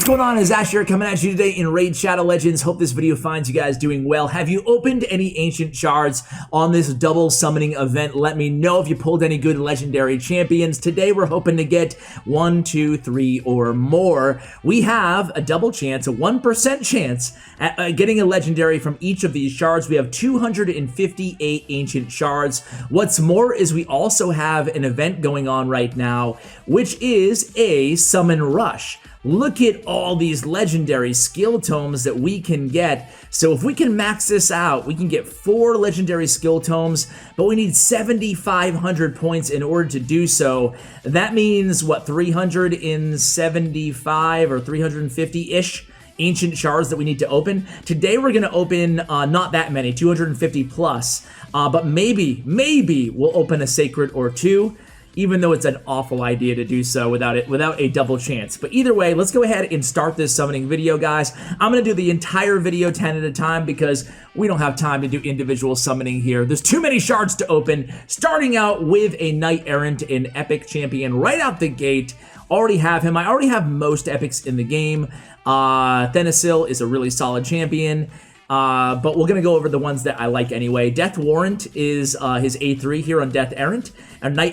what's going on? It's Ash here coming at you today in Raid Shadow Legends. Hope this video finds you guys doing well. Have you opened any Ancient Shards on this double summoning event? Let me know if you pulled any good legendary champions. Today we're hoping to get 1, 2, 3, or more. We have a double chance, a 1% chance at getting a legendary from each of these shards. We have 258 Ancient Shards. What's more is we also have an event going on right now, which is a Summon Rush. Look at all these legendary skill tomes that we can get. So if we can max this out, we can get 4 legendary skill tomes, but we need 7,500 points in order to do so. That means, what, 375 or 350-ish Ancient Shards that we need to open. Today we're going to open not that many, 250 plus, but maybe we'll open a Sacred or 2. Even though it's an awful idea to do so without a double chance. But either way, let's go ahead and start this summoning video, guys. I'm going to do the entire video 10 at a time because we don't have time to do individual summoning here. There's too many shards to open. Starting out with a Knight Errant, an epic champion right out the gate. Already have him. I already have most epics in the game. Thanasil is a really solid champion. But we're going to go over the ones that I like anyway. Death Warrant is his A3 here on Knight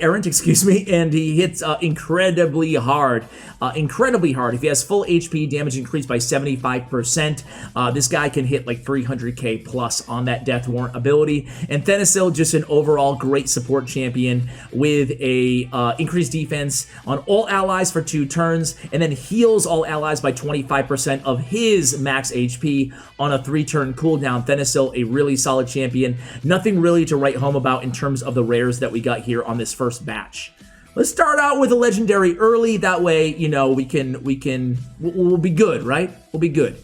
Errant, excuse me, and he hits incredibly hard. If he has full HP, damage increased by 75%. This guy can hit like 300k plus on that Death Warrant ability. And Thanasil, just an overall great support champion with a increased defense on all allies for 2 turns, and then heals all allies by 25% of his max HP on a 3-turn cooldown. Thanasil, a really solid champion. Nothing really to write home about in terms of the rares that we got here on this first batch. Let's start out with a legendary early. That way, you know, we'll be good, right? We'll be good.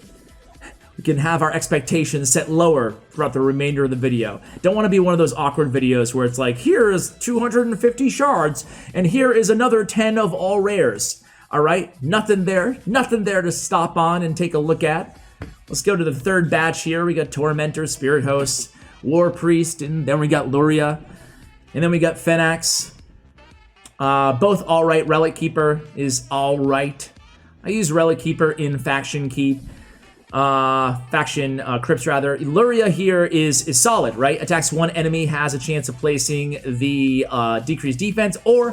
We can have our expectations set lower throughout the remainder of the video. Don't want to be one of those awkward videos where it's like, here is 250 shards, and here is another 10 of all rares. All right, nothing there to stop on and take a look at. Let's go to the third batch here. We got Tormentor, Spirit Host, War Priest, and then we got Luria. And then we got Fenax. Both alright. Relic Keeper is alright. I use Relic Keeper in Faction Keep. Crypts rather. Luria here is solid, right? Attacks one enemy, has a chance of placing the decreased defense or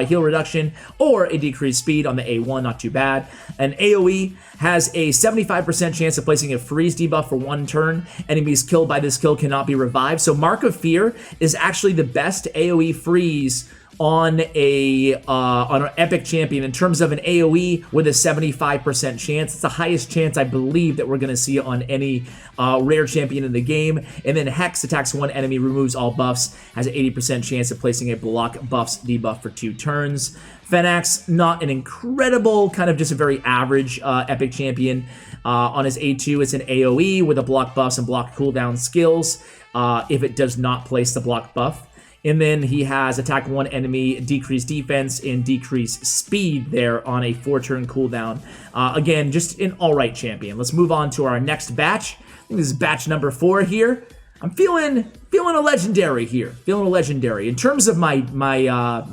heal reduction or a decreased speed on the A1, not too bad. And AoE has a 75% chance of placing a freeze debuff for 1 turn. Enemies killed by this kill cannot be revived. So Mark of Fear is actually the best AoE freeze on an epic champion in terms of an AoE with a 75% chance. It's the highest chance I believe that we're going to see on any rare champion in the game. And then Hex attacks one enemy, removes all buffs, has an 80% chance of placing a block buffs debuff for 2 turns. Fenax, not an incredible, kind of just a very average epic champion. On his A2, it's an AoE with a block buffs and block cooldown skills if it does not place the block buff. And then he has attack one enemy, decrease defense, and decrease speed there on a 4-turn cooldown. Again, just an alright champion. Let's move on to our next batch. I think this is batch number 4 here. I'm feeling a legendary here. Feeling a legendary. In terms of my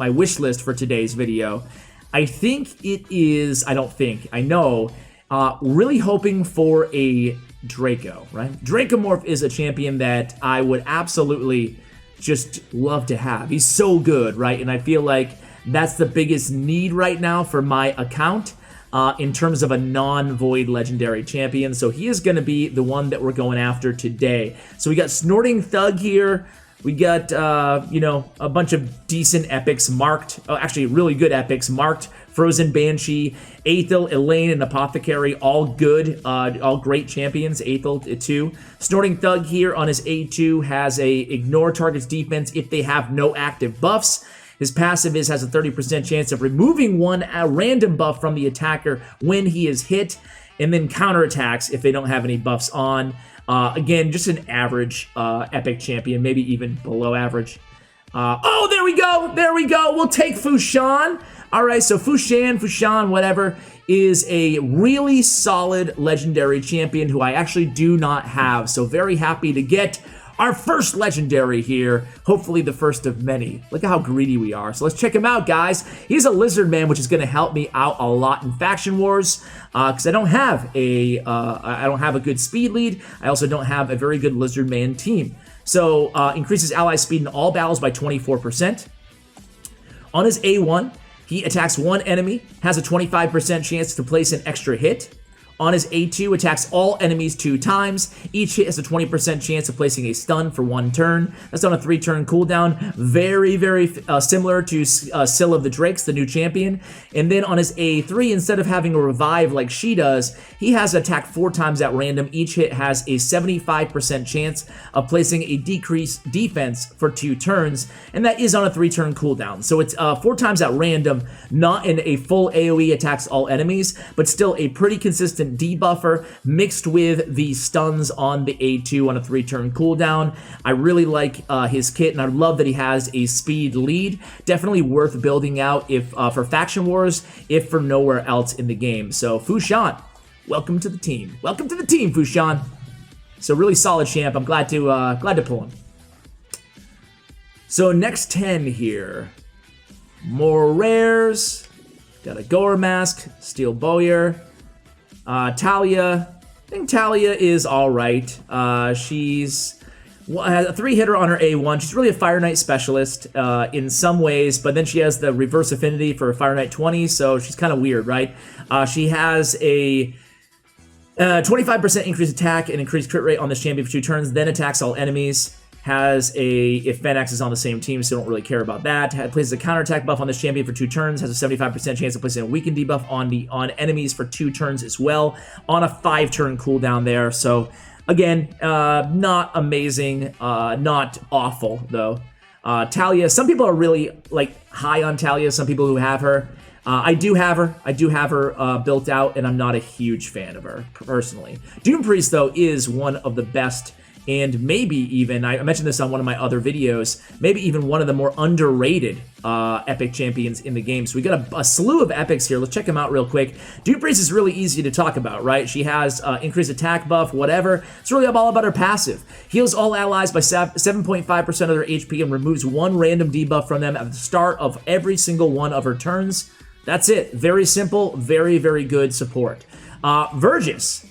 wish list for today's video, I think it is, I know, really hoping for a Draco, right? Dracomorph is a champion that I would absolutely just love to have. He's so good, right? And I feel like that's the biggest need right now for my account in terms of a non-void legendary champion. So he is going to be the one that we're going after today. So we got Snorting Thug here. We got, you know, a bunch of decent epics marked. Oh, actually, really good epics marked. Frozen Banshee, Aethel, Elaine, and Apothecary, all good, all great champions. Aethel, too. Snorting Thug here on his A2 has a ignore target's defense if they have no active buffs. His passive has a 30% chance of removing one random buff from the attacker when he is hit, and then counterattacks if they don't have any buffs on. Again, just an average epic champion, maybe even below average. Oh, there we go. We'll take Fushan. All right, so Fushan, whatever, is a really solid legendary champion who I actually do not have. So very happy to get our first legendary here. Hopefully the first of many. Look at how greedy we are. So let's check him out, guys. He's a lizard man, which is going to help me out a lot in faction wars because I don't have a good speed lead. I also don't have a very good lizard man team. So increases ally speed in all battles by 24%. On his A1, he attacks one enemy, has a 25% chance to place an extra hit. On his A2, attacks all enemies 2 times. Each hit has a 20% chance of placing a stun for 1 turn. That's on a 3-turn cooldown. Very, very similar to Syl of the Drakes, the new champion. And then on his A3, instead of having a revive like she does, he has attack 4 times at random. Each hit has a 75% chance of placing a decreased defense for 2 turns, and that is on a 3-turn cooldown. So it's 4 times at random, not in a full AoE attacks all enemies, but still a pretty consistent debuffer mixed with the stuns on the A2 on a 3-turn cooldown. I really like his kit, and I love that he has a speed lead. Definitely worth building out if for faction wars, if for nowhere else in the game. So Fushan, welcome to the team. Welcome to the team, Fushan. So really solid champ. I'm glad to pull him. So next 10 here. More rares. Got a Goer Mask, Steel Bowyer. Talia, I think Talia is alright. She's has a 3-hitter on her A1. She's really a Fire Knight specialist in some ways, but then she has the reverse affinity for Fire Knight 20, so she's kind of weird, right? She has a 25% increased attack and increased crit rate on this champion for 2 turns, then attacks all enemies. Has a, if Fenax is on the same team, so don't really care about that. Places a counterattack buff on this champion for 2 turns. Has a 75% chance of placing a weakened debuff on enemies for 2 turns as well. On a 5-turn cooldown there. So again, not amazing, not awful though. Talia, some people are really like high on Talia. Some people who have her. I do have her built out, and I'm not a huge fan of her personally. Doom Priest though is one of the best. And maybe even, I mentioned this on one of my other videos, maybe even one of the more underrated epic champions in the game. So we got a slew of epics here. Let's check them out real quick. Doom Priest is really easy to talk about, right? She has increased attack buff, whatever. It's really all about her passive. Heals all allies by 7.5% of their HP and removes 1 random debuff from them at the start of every single one of her turns. That's it. Very simple, very, very good support. Vergis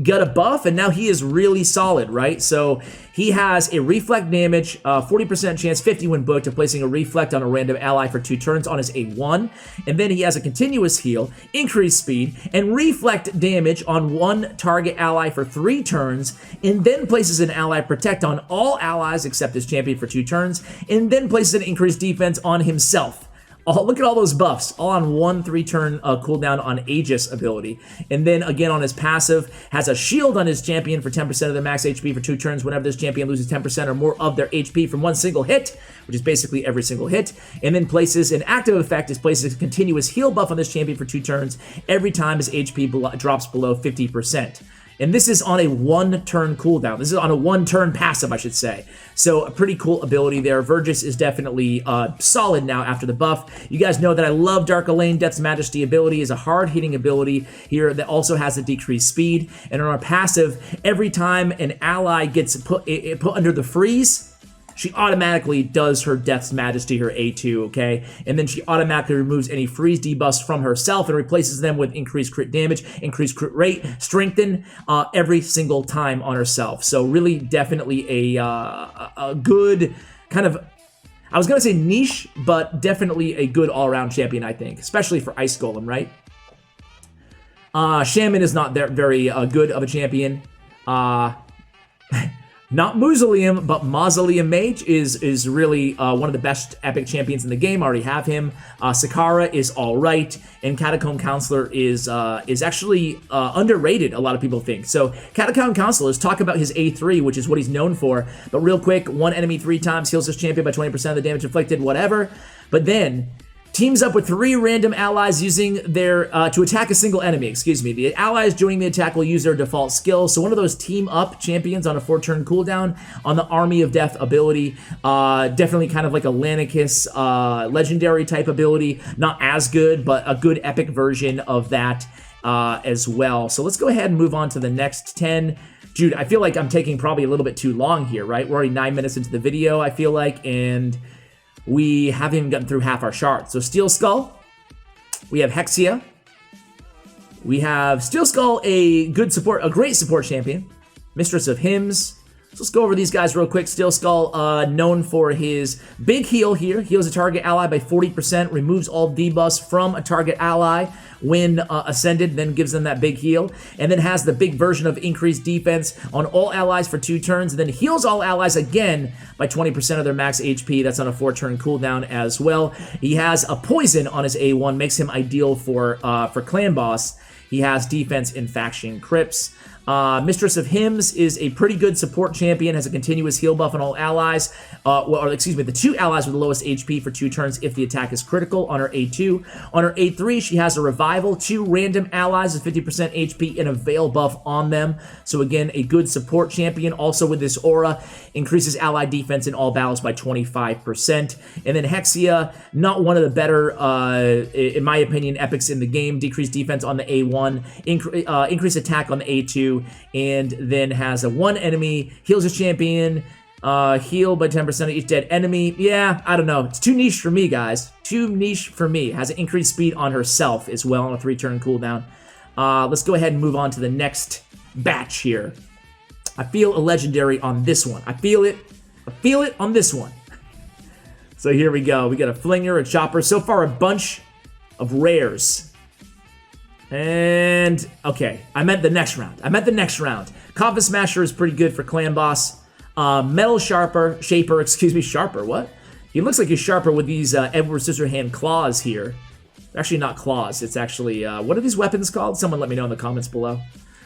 got a buff, and now he is really solid, right? So he has a reflect damage, 40% chance, 50 when booked, of placing a reflect on a random ally for 2 turns on his A1. And then he has a continuous heal, increased speed, and reflect damage on 1 target ally for 3 turns, and then places an ally protect on all allies except his champion for 2 turns, and then places an increased defense on himself. Oh, look at all those buffs, all on 1 3-turn cooldown on Aegis ability. And then again on his passive, has a shield on his champion for 10% of their max HP for 2 turns whenever this champion loses 10% or more of their HP from 1 single hit, which is basically every single hit. And then places an active effect, is places a continuous heal buff on this champion for 2 turns every time his HP drops below 50%. And this is on a 1-turn cooldown. This is on a 1-turn passive, I should say. So a pretty cool ability there. Vergis is definitely solid now after the buff. You guys know that I love Dark Elaine. Death's Majesty ability is a hard-hitting ability here that also has a decreased speed. And on our passive, every time an ally gets put under the freeze, she automatically does her Death's Majesty, her A2, okay? And then she automatically removes any freeze debuffs from herself and replaces them with increased crit damage, increased crit rate, strengthen every single time on herself. So really definitely a good kind of, I was going to say niche, but definitely a good all-around champion, I think, especially for Ice Golem, right? Shaman is not very good of a champion. Not Mausoleum, but Mausoleum Mage is really one of the best epic champions in the game. I already have him. Sakara is all right, and Catacomb Counselor is actually underrated, a lot of people think. So Catacomb Counselor, let's talk about his A3, which is what he's known for. But real quick, 1 enemy 3 times, heals his champion by 20% of the damage inflicted, whatever. But then teams up with 3 random allies using their, to attack a single enemy, excuse me. The allies joining the attack will use their default skill. So one of those team up champions on a 4-turn cooldown on the Army of Death ability. Definitely kind of like a Lanicus legendary type ability. Not as good, but a good epic version of that as well. So let's go ahead and move on to the next 10. Dude, I feel like I'm taking probably a little bit too long here, right? We're already 9 minutes into the video, I feel like, and we haven't even gotten through half our shards. So Steel Skull, we have Hexia, we have Steel Skull, a great support champion, Mistress of Hymns. So let's go over these guys real quick. Steel Skull, known for his big heal here. Heals a target ally by 40%, removes all debuffs from a target ally when ascended, then gives them that big heal. And then has the big version of increased defense on all allies for 2 turns, and then heals all allies again by 20% of their max HP. That's on a 4-turn cooldown as well. He has a poison on his A1, makes him ideal for clan boss. He has defense in faction crypts. Mistress of Hymns is a pretty good support champion, has a continuous heal buff on all allies, the 2 allies with the lowest HP for 2 turns if the attack is critical on her A2. On her A3, she has a revival, 2 random allies with 50% HP and a veil buff on them. So again, a good support champion. Also with this aura, increases ally defense in all battles by 25%. And then Hexia, not one of the better, in my opinion, epics in the game. Decreased defense on the A1, increased attack on the A2, and then has a 1 enemy, heals his champion, heal by 10% of each dead enemy. Yeah, I don't know. It's too niche for me, guys. Too niche for me. Has an increased speed on herself as well on a 3-turn cooldown. Let's go ahead and move on to the next batch here. I feel a legendary on this one. I feel it on this one. So here we go. We got a Flinger, a Chopper. So far, a bunch of rares. And, okay, I meant the next round. Coffin Smasher is pretty good for clan boss. Metal Shaper, what? He looks like he's sharper with these Edward Scissorhand claws here. Actually, not claws. It's actually, what are these weapons called? Someone let me know in the comments below.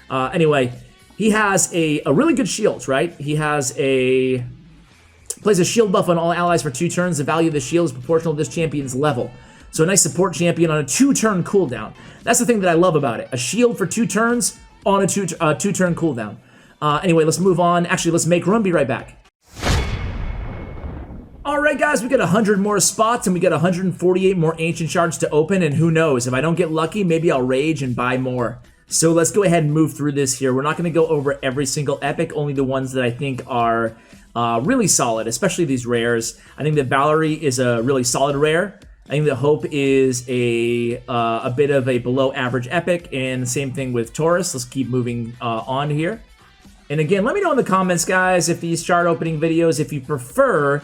Anyway, he has a really good shield, right? He has plays a shield buff on all allies for 2 turns. The value of the shield is proportional to this champion's level. So a nice support champion on a 2-turn cooldown. That's the thing that I love about it. A shield for 2 turns on a 2-turn cooldown. Anyway, let's move on. Actually, let's make room. Be right back. Alright guys, we got 100 more spots and we got 148 more Ancient Shards to open, and who knows, if I don't get lucky, maybe I'll rage and buy more. So let's go ahead and move through this here. We're not going to go over every single epic, only the ones that I think are really solid, especially these rares. I think that Valerie is a really solid rare. I think that Hope is a bit of a below average epic, and same thing with Taurus. Let's keep moving on here. And again, let me know in the comments, guys, if these shard opening videos, if you prefer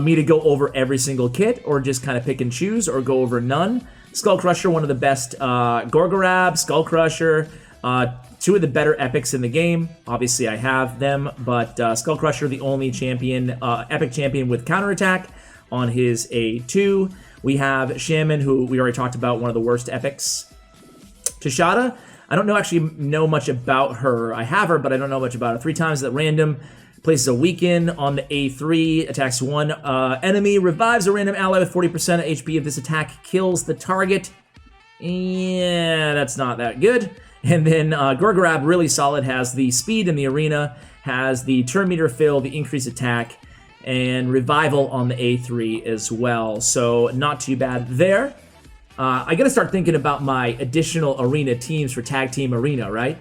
me to go over every single kit, or just kind of pick and choose, or go over none. Skull Crusher, one of the best. Gorgorab, Skull Crusher, 2 of the better epics in the game. Obviously, I have them, but Skull Crusher, the only champion, epic champion with counterattack on his A2. We have Shaman, who we already talked about, one of the worst epics. Tashada, I don't actually know much about her. I have her, but I don't know much about her. 3 times at random, places a weaken on the A3, attacks 1 enemy, revives a random ally with 40% of HP if this attack kills the target. Yeah, that's not that good. And then Gorgorab, really solid, has the speed in the arena, has the turn meter fill, the increased attack, and revival on the A3 as well. So not too bad there. I gotta start thinking about my additional arena teams for Tag Team Arena, right?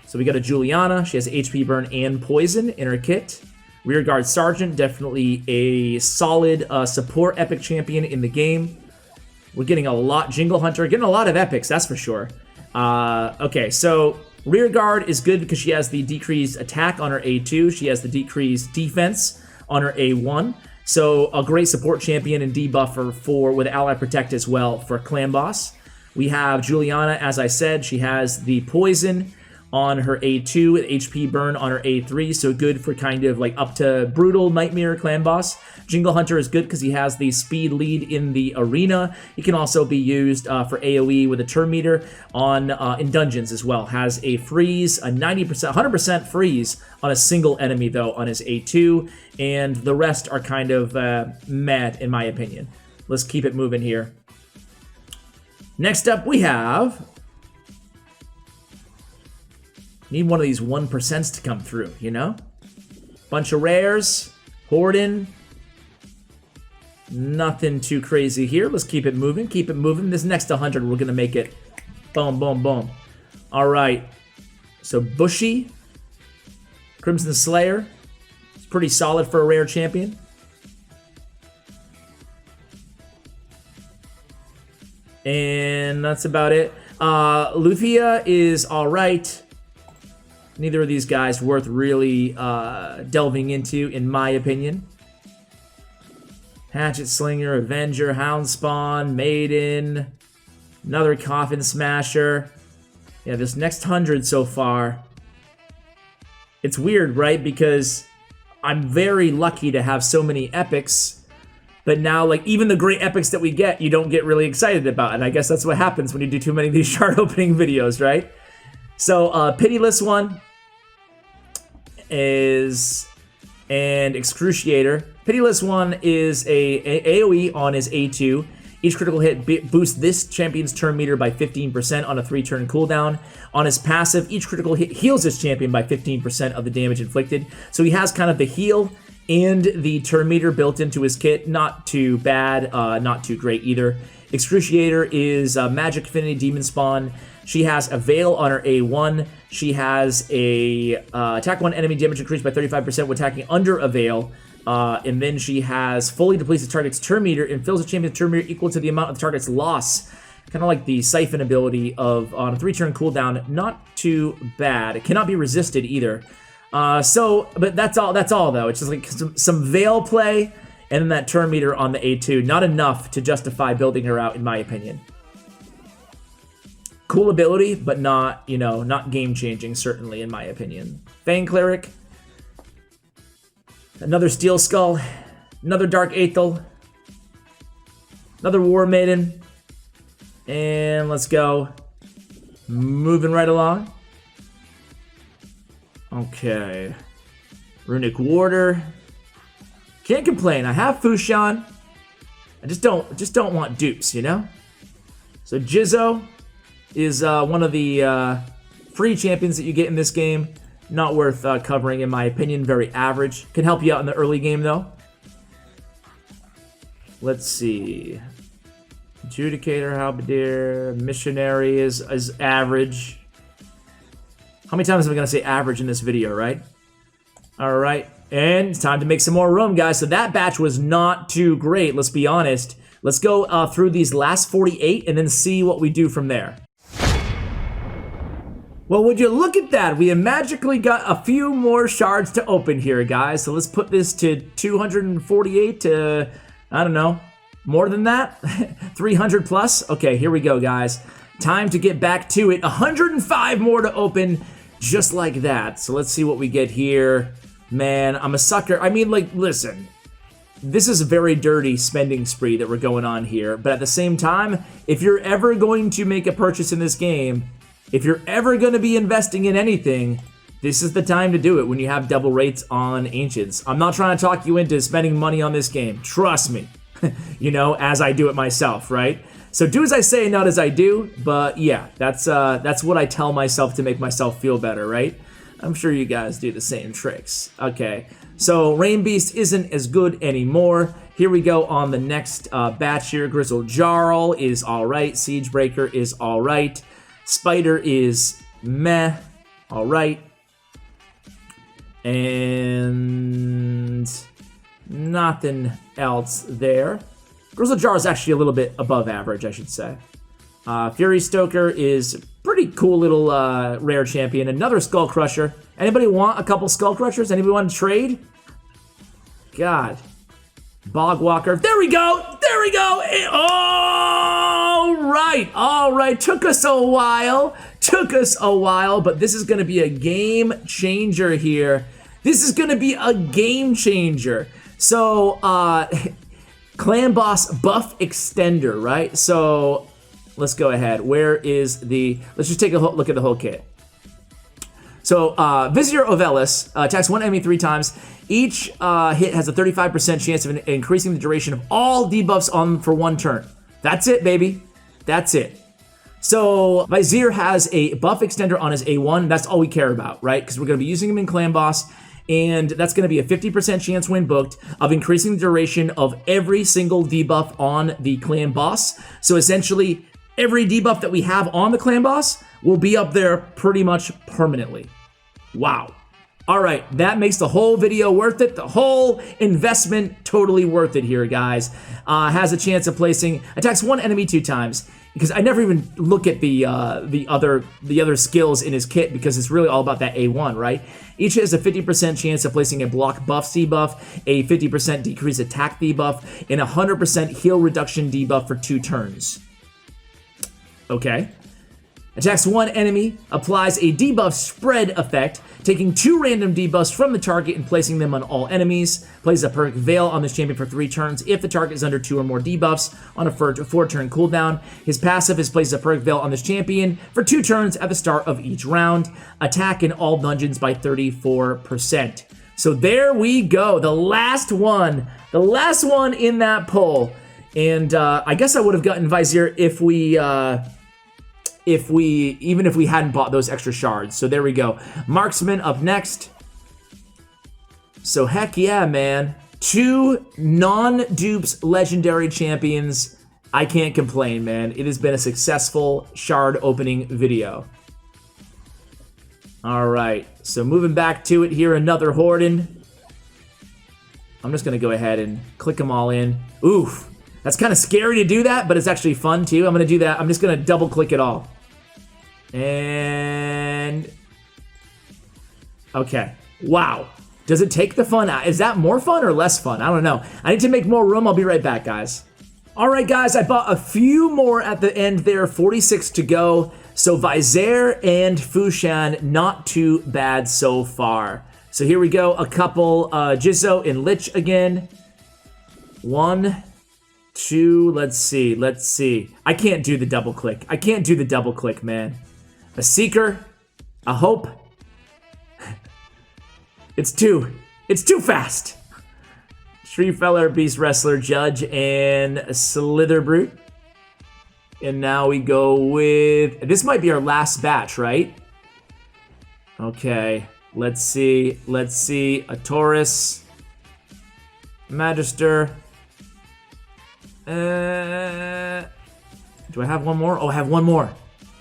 So we got a Juliana. She has HP burn and poison in her kit. Rearguard Sergeant, definitely a solid support epic champion in the game. We're getting a lot. Jingle Hunter, getting a lot of epics, that's for sure. Okay, so Rearguard is good because she has the decreased attack on her A2. She has the decreased defense on her A1. So a great support champion and debuffer with Ally Protect as well for Clan Boss. We have Juliana, as I said, she has the poison on her A2, HP burn on her A3, so good for kind of like up to Brutal Nightmare Clan Boss. Jingle Hunter is good because he has the speed lead in the arena. He can also be used for AoE with a turn meter on in dungeons as well. Has a freeze, a 90%, 100% freeze on a single enemy though on his A2, and the rest are kind of meh in my opinion. Let's keep it moving here. Next up we have... Need one of these 1% to come through, you know? Bunch of rares. Hoarding. Nothing too crazy here. Let's keep it moving. Keep it moving. This next 100, we're going to make it boom, boom, boom. All right. So Bushy. Crimson Slayer. It's pretty solid for a rare champion. And that's about it. Lufia is alright. Neither of these guys worth really delving into, in my opinion. Hatchet Slinger, Avenger, Houndspawn, Maiden, another Coffin Smasher. Yeah, this next 100 so far. It's weird, right? Because I'm very lucky to have so many epics, but now, like, even the great epics that we get, you don't get really excited about. And I guess that's what happens when you do too many of these shard opening videos, right? So, Pitiless One is and Excruciator. Pitiless One is a AoE on his A2. Each critical hit boosts this champion's turn meter by 15% on a 3-turn cooldown. On his passive, each critical hit heals this champion by 15% of the damage inflicted. So he has kind of the heal and the turn meter built into his kit. Not too bad, not too great either. Excruciator is Magic Affinity Demon Spawn. She has a Veil on her A1. She has a attack one enemy damage increased by 35% when attacking under a Veil. And then she has fully depletes the target's turn meter and fills the champion's turn meter equal to the amount of the target's loss. Kind of like the Siphon ability of on a 3-turn cooldown. Not too bad. It cannot be resisted either. But that's all though. It's just like some Veil play and then that turn meter on the A2. Not enough to justify building her out, in my opinion. Cool ability, but not, you know, not game-changing, certainly, in my opinion. Fang Cleric. Another Steel Skull. Another Dark Aethel. Another War Maiden. And let's go. Moving right along. Okay. Runic Warder. Can't complain. I have Fushan. I just don't want dupes, you know? So Jizzo is one of the free champions that you get in this game. Not worth covering, in my opinion. Very average. Can help you out in the early game, though. Let's see. Adjudicator, Halberdier, Missionary is average. How many times am I going to say average in this video, right? All right. And it's time to make some more room, guys. So that batch was not too great, let's be honest. Let's go through these last 48 and then see what we do from there. Well, would you look at that? We have magically got a few more shards to open here, guys. So let's put this to 248 to, I don't know, more than that? 300 plus? Okay, here we go, guys. Time to get back to it. 105 more to open just like that. So let's see what we get here. Man, I'm a sucker. I mean, like, listen. This is a very dirty spending spree that we're going on here. But at the same time, if you're ever going to make a purchase in this game, if you're ever going to be investing in anything, this is the time to do it when you have double rates on Ancients. I'm not trying to talk you into spending money on this game. Trust me. You know, as I do it myself, right? So do as I say, not as I do. But yeah, that's what I tell myself to make myself feel better, right? I'm sure you guys do the same tricks. Okay, so Rain Beast isn't as good anymore. Here we go on the next batch here. Grizzled Jarl is all right. Siegebreaker is all right. Spider is meh. All right. And nothing else there. Grizzled Jarl is actually a little bit above average, I should say. Fury Stoker is pretty cool little rare champion. Another Skull Crusher. Anybody want a couple Skull Crushers? Anybody want to trade? God. Bog Walker. There we go. There we go. All right. All right. Took us a while. But this is going to be a game changer here. This is going to be a game changer. So, Clan Boss buff extender, right? So, let's go ahead. Where is the... Let's just take a look at the whole kit. So, Vizier Ovelis attacks one enemy 3 times. Each hit has a 35% chance of increasing the duration of all debuffs on for 1 turn. That's it, baby. That's it. So, Vizier has a buff extender on his A1. That's all we care about, right? Because we're going to be using him in Clan Boss. And that's going to be a 50% chance when booked of increasing the duration of every single debuff on the Clan Boss. So, essentially, every debuff that we have on the Clan Boss will be up there pretty much permanently. Wow. All right, that makes the whole video worth it. The whole investment totally worth it here, guys. Has a chance of placing, attacks one enemy 2 times. Because I never even look at the other skills in his kit because it's really all about that A1, right? Each has a 50% chance of placing a block buff debuff, a 50% decrease attack debuff, and a 100% heal reduction debuff for 2 turns. Okay. Attacks one enemy, applies a debuff spread effect, taking 2 random debuffs from the target and placing them on all enemies. Plays a perk Veil on this champion for 3 turns if the target is under 2 or more debuffs on a 4-turn cooldown. His passive is places a perk Veil on this champion for 2 turns at the start of each round. Attack in all dungeons by 34%. So there we go, the last one in that poll. And I guess I would have gotten Vizier if we hadn't bought those extra shards. So there we go. Marksman up next. So heck yeah, man. 2 non-dupes legendary champions. I can't complain, man. It has been a successful shard opening video. All right, so moving back to it here, another hoarding. I'm just gonna go ahead and click them all in. Oof, that's kind of scary to do that, but it's actually fun too. I'm gonna do that. I'm just gonna double click it all. And okay, wow. Does it take the fun out? Is that more fun or less fun? I don't know. I need to make more room. I'll be right back, guys. All right, guys, I bought a few more at the end there, 46 to go. So Vizier and Fushan, not too bad so far. So here we go, a couple, Jizzo and Lich again. 1, 2, let's see. I can't do the double click, man. A Seeker, a Hope. It's too fast. Tree Feller, Beast Wrestler, Judge, and Slither Brute. And now we go with, this might be our last batch, right? Okay, let's see, a Taurus, Magister. Do I have one more? Oh, I have one more.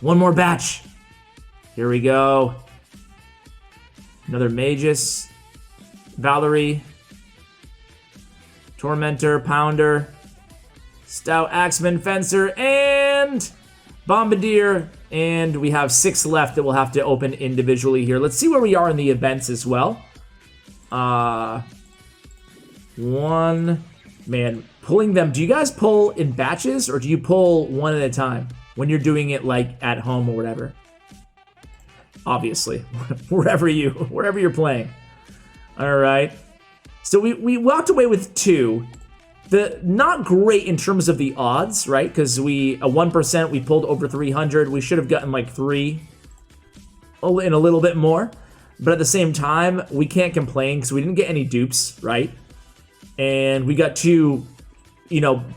One more batch. Here we go. Another Magus, Valerie, Tormentor, Pounder, Stout Axeman, Fencer, and Bombardier. And we have 6 left that we'll have to open individually here. Let's see where we are in the events as well. 1, man, pulling them. Do you guys pull in batches or do you pull one at a time when you're doing it like at home or whatever? Obviously, wherever you're playing. All right. So we walked away with 2. Not great in terms of the odds, right? Because a 1%, we pulled over 300. We should have gotten like 3 and a little bit more. But at the same time, we can't complain because we didn't get any dupes, right? And we got 2,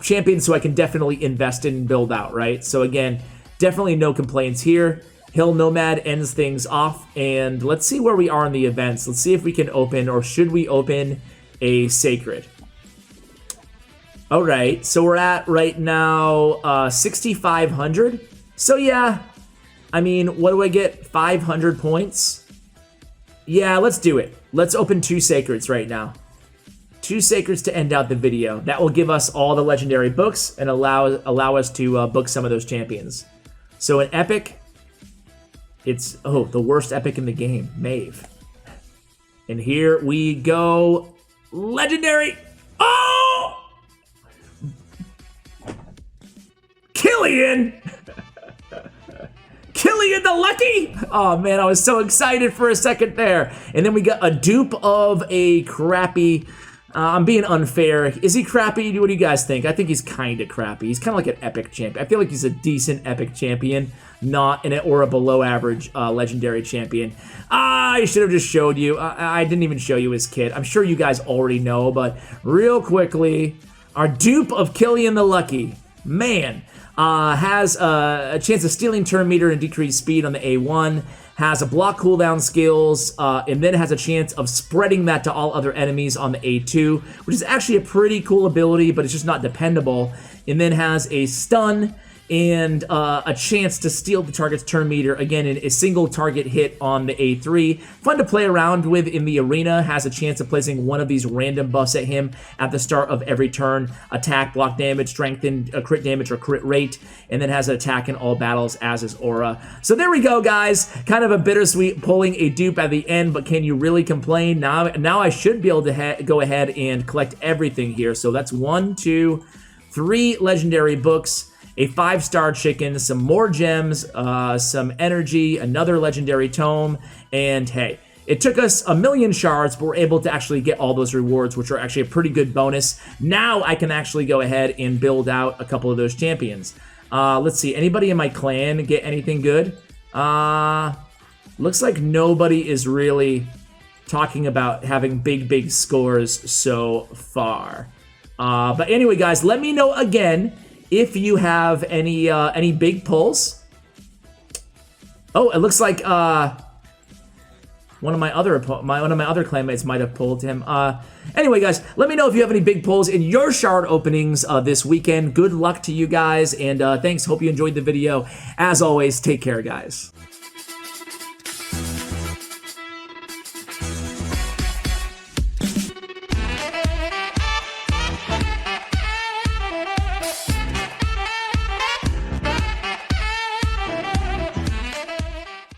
champions so I can definitely invest in and build out, right? So again, definitely no complaints here. Hill Nomad ends things off. And let's see where we are in the events. Let's see if we can open, or should we open a Sacred. All right, so we're at right now 6,500. So yeah, I mean, what do I get? 500 points? Yeah, let's do it. Let's open 2 Sacreds right now. 2 Sacreds to end out the video. That will give us all the legendary books and allow us to book some of those champions. So an epic, it's, the worst epic in the game, Maeve. And here we go, legendary. Oh! Killian! Killian the Lucky! Oh man, I was so excited for a second there. And then we got a dupe of a crappy, I'm being unfair. Is he crappy? What do you guys think? I think he's kind of crappy. He's kind of like an epic champion. I feel like he's a decent epic champion, not or a below average legendary champion. I should have just showed you. I didn't even show you his kit. I'm sure you guys already know, but real quickly, our dupe of Killian the Lucky, man, has a chance of stealing turn meter and decreased speed on the A1, has a block cooldown skills, and then has a chance of spreading that to all other enemies on the A2, which is actually a pretty cool ability, but it's just not dependable. And then has a stun and a chance to steal the target's turn meter, again, in a single target hit on the A3. Fun to play around with in the arena, has a chance of placing one of these random buffs at him at the start of every turn. Attack, block damage, strengthen, crit damage, or crit rate, and then has an attack in all battles, as is aura. So there we go, guys. Kind of a bittersweet pulling a dupe at the end, but can you really complain? Now I should be able to go ahead and collect everything here. So that's 1, 2, 3 legendary books, a 5-star chicken, some more gems, some energy, another legendary tome, and hey, it took us 1,000,000 shards, but we're able to actually get all those rewards, which are actually a pretty good bonus. Now I can actually go ahead and build out a couple of those champions. Let's see, anybody in my clan get anything good? Looks like nobody is really talking about having big scores so far. But anyway, guys, let me know again if you have any big pulls. Oh, it looks like one of my other clanmates might have pulled him. Anyway, guys, let me know if you have any big pulls in your shard openings this weekend. Good luck to you guys, and thanks. Hope you enjoyed the video. As always, take care, guys.